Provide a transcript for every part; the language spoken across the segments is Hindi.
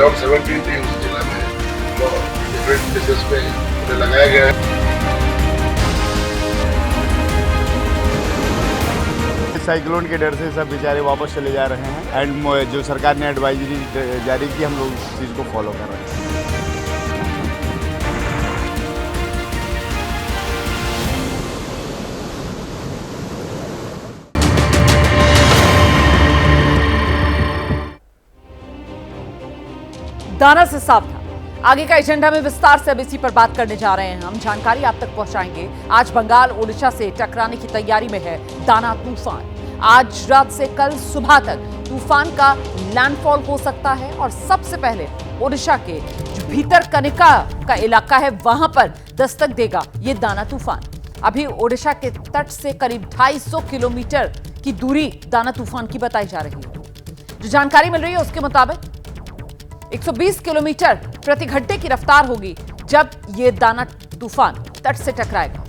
अराउंड 17 थी उस जिला में, तो डिफरेंट प्लेसेस पे उन्हें लगाया गया है। साइक्लोन के डर से सब बेचारे वापस चले जा रहे हैं एंड जो सरकार ने एडवाइजरी जारी की, हम लोग इस चीज़ को फॉलो कर रहे हैं। दाना से साफ था। आगे का एजेंडा में विस्तार से अब इसी पर बात करने जा रहे हैं हम। जानकारी आप तक पहुंचाएंगे। आज बंगाल ओडिशा से टकराने की तैयारी में है दाना तूफान। आज रात से कल सुबह तक तूफान का लैंडफॉल हो सकता है और सबसे पहले ओडिशा के जो भीतर कनिका का इलाका है वहां पर दस्तक देगा ये दाना तूफान। अभी ओडिशा के तट से करीब 250 किलोमीटर की दूरी दाना तूफान की बताई जा रही है। जो जानकारी मिल रही है उसके मुताबिक 120 किलोमीटर प्रति घंटे की रफ्तार होगी जब यह दाना तूफान तट से टकराएगा।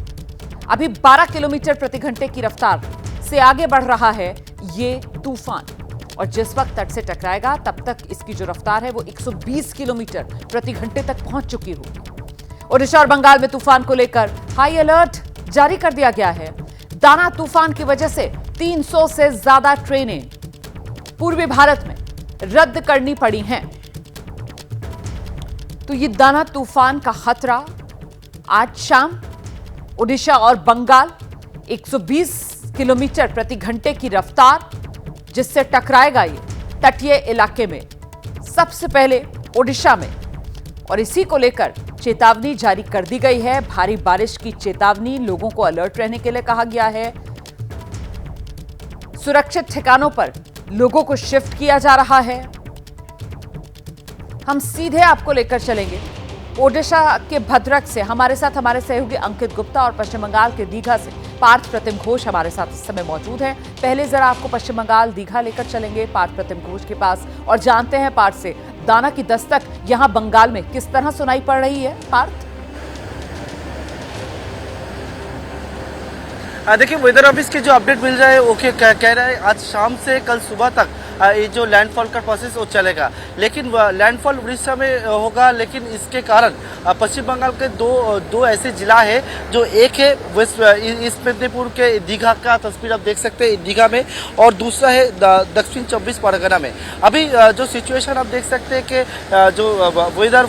अभी 12 किलोमीटर प्रति घंटे की रफ्तार से आगे बढ़ रहा है ये तूफान और जिस वक्त तट से टकराएगा तब तक इसकी जो रफ्तार है वो 120 किलोमीटर प्रति घंटे तक पहुंच चुकी होगी। ओडिशा और बंगाल में तूफान को लेकर हाई अलर्ट जारी कर दिया गया है। दाना तूफान की वजह से 300 से ज्यादा ट्रेनें पूर्वी भारत में रद्द करनी पड़ी हैं। तो ये दाना तूफान का खतरा आज शाम ओडिशा और बंगाल 120 किलोमीटर प्रति घंटे की रफ्तार जिससे टकराएगा ये तटीय इलाके में, सबसे पहले ओडिशा में। और इसी को लेकर चेतावनी जारी कर दी गई है। भारी बारिश की चेतावनी, लोगों को अलर्ट रहने के लिए कहा गया है। सुरक्षित ठिकानों पर लोगों को शिफ्ट किया जा रहा है। हम सीधे आपको लेकर चलेंगे ओडिशा के भद्रक से। हमारे साथ हमारे सहयोगी अंकित गुप्ता और पश्चिम बंगाल के दीघा से पार्थ प्रतिम घोष हमारे साथ इस समय मौजूद हैं। पहले जरा आपको पश्चिम बंगाल दीघा लेकर चलेंगे पार्थ प्रतिम घोष के पास और जानते हैं पार्थ से दाना की दस्तक यहां बंगाल में किस तरह सुनाई पड़ रही है। पार्थ, देखिए वेदर ऑफिस के जो अपडेट मिल रहा है वो कह रहा है आज शाम से कल सुबह तक ये जो लैंडफॉल का प्रोसेस वो चलेगा, लेकिन लैंडफॉल उड़ीसा में होगा। लेकिन इसके कारण पश्चिम बंगाल के दो ऐसे जिला है जो एक है ईस्ट मेदिनीपुर के दीघा का तस्वीर आप देख सकते हैं दीघा में, और दूसरा है दक्षिण 24 परगना में। अभी जो सिचुएशन आप देख सकते हैं कि जो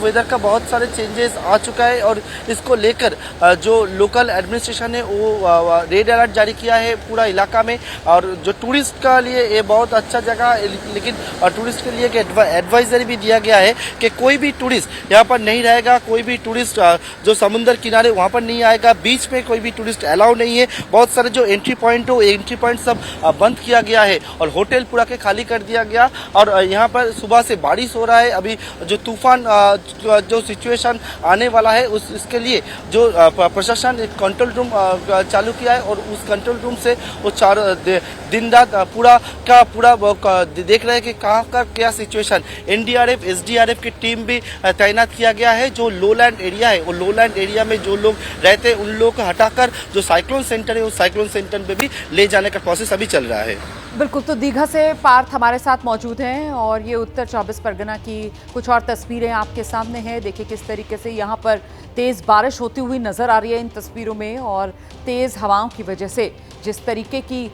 वेदर का बहुत सारे चेंजेस आ चुका है और इसको लेकर जो लोकल एडमिनिस्ट्रेशन है वो रेड अलर्ट जारी किया है पूरा इलाका में। और जो टूरिस्ट का लिए ये बहुत अच्छा जगह, लेकिन टूरिस्ट के लिए एडवाइजरी भी दिया गया है कि कोई भी टूरिस्ट यहाँ पर नहीं रहेगा, कोई भी टूरिस्ट जो समुद्र किनारे वहाँ पर नहीं आएगा, बीच में कोई भी टूरिस्ट अलाउ नहीं है। बहुत सारे जो एंट्री पॉइंट सब बंद किया गया है और होटल पूरा के खाली कर दिया गया। और यहाँ पर सुबह से बारिश हो रहा है। अभी जो तूफान जो सिचुएशन आने वाला है उसके लिए जो प्रशासन एक कंट्रोल रूम चालू किया है और उस कंट्रोल रूम से वो दिन रात पूरा देख रहे हैं कि कहाँ का क्या सिचुएशन। एनडीआरएफ एसडीआरएफ की टीम भी तैनात किया गया है। जो लोलैंड एरिया है वो लोलैंड एरिया में जो लोग रहते हैं उन लोगों को हटाकर जो साइक्लोन सेंटर है उस साइक्लोन सेंटर में भी ले जाने का प्रोसेस अभी चल रहा है। बिल्कुल। तो दीघा से पार्थ हमारे साथ मौजूद हैं और ये उत्तर 24 परगना की कुछ और तस्वीरें आपके सामने हैं। देखिए किस तरीके से यहाँ पर तेज़ बारिश होती हुई नज़र आ रही है इन तस्वीरों में, और तेज़ हवाओं की वजह से जिस तरीके की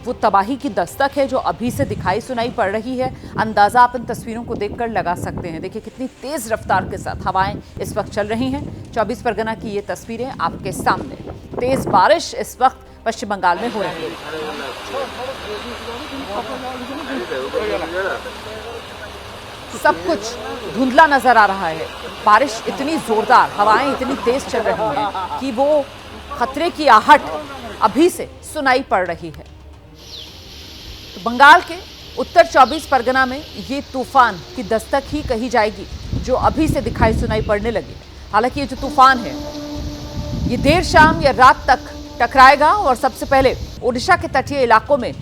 वो तबाही की दस्तक है जो अभी से दिखाई सुनाई पड़ रही है, अंदाज़ा आप इन तस्वीरों को देखकर लगा सकते हैं। देखिए कितनी तेज़ रफ्तार के साथ हवाएं इस वक्त चल रही हैं। 24 परगना की ये तस्वीरें आपके सामने। तेज़ बारिश इस वक्त पश्चिम बंगाल में हो रही है। सब कुछ धुंधला नजर आ रहा है। बारिश इतनी जोरदार, हवाएं इतनी तेज चल रही हैं कि वो खतरे की आहट अभी से सुनाई पड़ रही है। तो बंगाल के उत्तर 24 परगना में ये तूफान की दस्तक ही कही जाएगी जो अभी से दिखाई सुनाई पड़ने लगी। हालांकि ये जो तूफान है ये देर शाम या रात तक टकराएगा और सबसे पहले ओडिशा के तटीय इलाकों में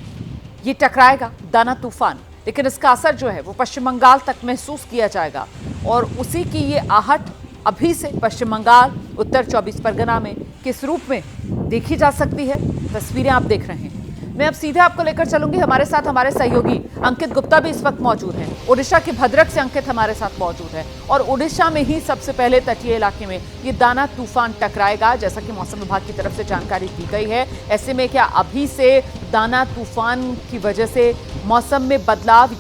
ये टकराएगा दाना तूफान। लेकिन इसका असर जो है वो पश्चिम बंगाल तक महसूस किया जाएगा और उसी की ये आहट अभी से पश्चिम बंगाल उत्तर 24 परगना में किस रूप में देखी जा सकती है। तस्वीरें आप देख रहे हैं। मैं अब सीधे आपको लेकर चलूंगी, हमारे साथ हमारे सहयोगी अंकित गुप्ता भी इस वक्त मौजूद हैं। उड़ीसा के भद्रक से अंकित हमारे साथ मौजूद है और उड़ीसा में ही सबसे पहले तटीय इलाके में ये दाना तूफान टकराएगा, जैसा कि मौसम विभाग की तरफ से जानकारी दी गई है। ऐसे में क्या अभी से दाना तूफान की वजह से मौसम में बदलाव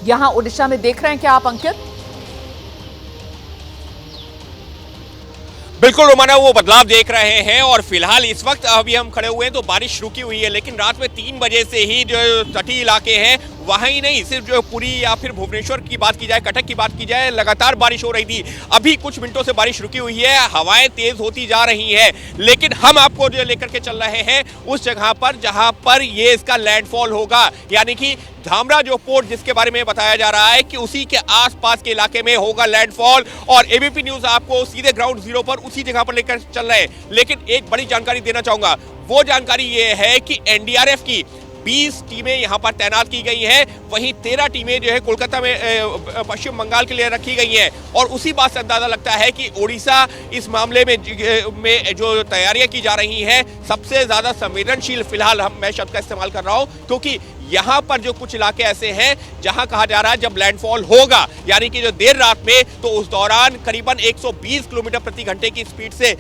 यहाँ उड़ीसा में देख रहे हैं क्या आप अंकित? बिल्कुल रोमाना, वो बदलाव देख रहे हैं और फिलहाल इस वक्त अभी हम खड़े हुए हैं तो बारिश रुकी हुई है, लेकिन रात में 3 बजे से ही जो तटीय इलाके हैं वहाँ ही नहीं, सिर्फ जो पुरी या फिर भुवनेश्वर की बात की जाए, कटक की बात की जाए, लगातार बारिश हो रही थी। अभी कुछ मिनटों से बारिश रुकी हुई है, हवाएं तेज होती जा रही हैं, लेकिन हम आपको जो लेकर के चल रहे हैं उस जगह पर जहां पर ये इसका लैंडफॉल होगा, यानी कि धामरा जो पोर्ट जिसके बारे में बताया जा रहा है कि उसी के आसपास के इलाके में होगा लैंडफॉल। और एबीपी न्यूज आपको सीधे ग्राउंड जीरो पर उसी जगह पर लेकर चल रहे हैं। लेकिन एक बड़ी जानकारी देना चाहूंगा, वो जानकारी ये है कि एनडीआरएफ की 20 टीमें यहां पर तैनात की गई हैं, वहीं 13 टीमें जो है कोलकाता में पश्चिम बंगाल के लिए रखी गई हैं। और उसी बात से अंदाजा लगता है कि ओडिशा इस मामले में जो तैयारियां की जा रही हैं सबसे ज्यादा संवेदनशील फिलहाल मैं शब्द का इस्तेमाल कर रहा हूं, क्योंकि यहां पर जो कुछ इलाके ऐसे हैं जहां कहा जा रहा है जब लैंडफॉल होगा, यानी कि जो देर रात में, तो उस दौरान करीबन 120 किलोमीटर प्रति घंटे की स्पीड से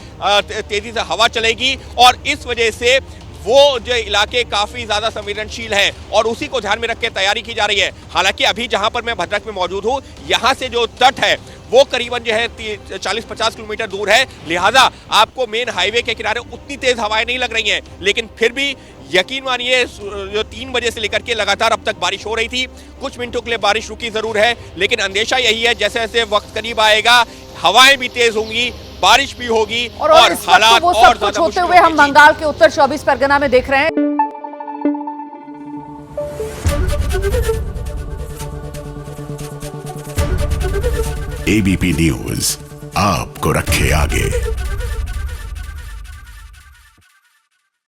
तेजी से हवा चलेगी और इस वजह से वो जो इलाके काफी ज्यादा संवेदनशील हैं और उसी को ध्यान में रख के तैयारी की जा रही है। हालांकि अभी जहां पर मैं भद्रक में मौजूद हूं, यहां से जो तट है वो करीबन जो है 40-50 किलोमीटर दूर है, लिहाजा आपको मेन हाईवे के किनारे उतनी तेज हवाएं नहीं लग रही हैं। लेकिन फिर भी यकीन मानिए जो 3 बजे से लेकर के लगातार अब तक बारिश हो रही थी, कुछ मिनटों के लिए बारिश रुकी जरूर है, लेकिन अंदेशा यही है जैसे जैसे वक्त करीब आएगा हवाएं भी तेज होंगी, बारिश भी होगी और हालात वो सब कुछ होते हुए हम बंगाल के उत्तर 24 परगना में देख रहे हैं। एबीपी न्यूज आपको रखे आगे।